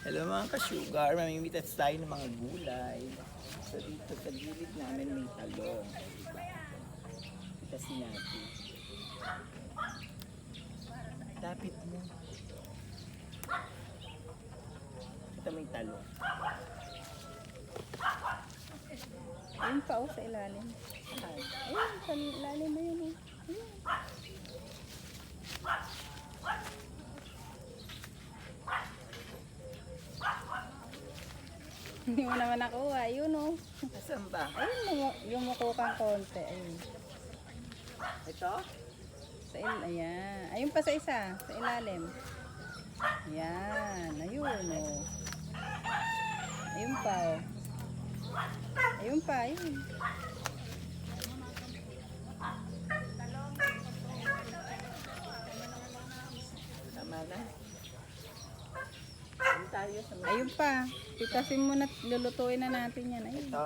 Hello mga ka-sugar, mamimitas tayo ng mga gulay. So dito sa gilid namin may talong. Pitasin natin. Lapit mo. Ito may talong. Ayun pa sa ilalim. Ayun, sa ilalim na yun. Ayun. Hindi mo naman nakuha. Ayun o. Asan ba? Ayun, yumuko kang konti. Ayun. Ito? Ayan. Ayun pa sa isa. Sa ilalim. Ayan. Ayun o. Ayun pa o. Ayun pa. Ayun. Tama na. Ayun tayo sa mga... Ayun pa. Pitasin mo na. Lulutuin na natin yan. Ayun. Ito?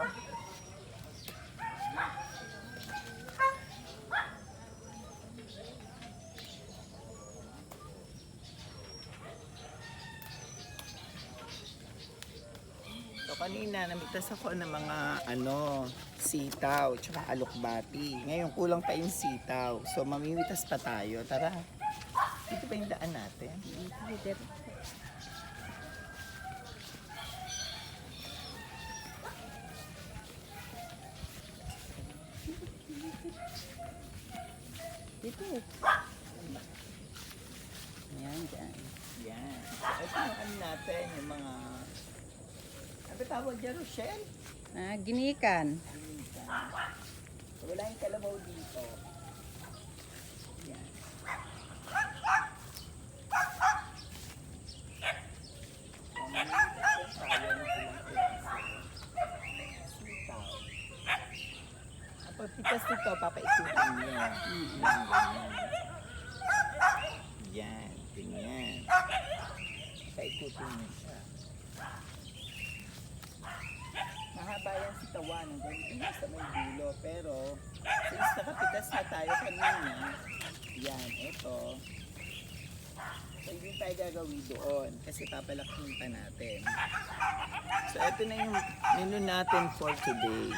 So kanina namitas ako ng mga sitaw tsaka alokbati. Ngayon kulang pa yung sitaw. So mamimitas pa tayo. Tara. Dito pa yung daan natin. Dito. Ayan, dyan. Yan. So ito yung natin, yung mga... Ano tawag dyan, Rochelle? Ginikan. So, wala yung kalabaw dito. Yan. Ang pagpitas nito, papaikutin nyo. Yan, ganyan. Paikutin nyo siya. Mahaba yan si Tawan, hanggang sa may dulo. Pero, since nakapitas na tayo kanina, yan, ito. So, hindi tayo gagawin doon kasi papalaking pa natin. So, ito na yung menu natin for today.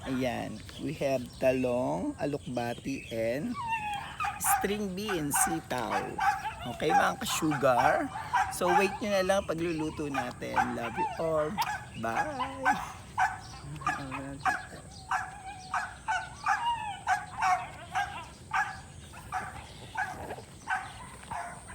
Ayan, we have talong, alokbati, and string beans, sitaw. Okay mga ka-sugar? So, wait nyo na lang pagluluto natin. Love you all. Bye!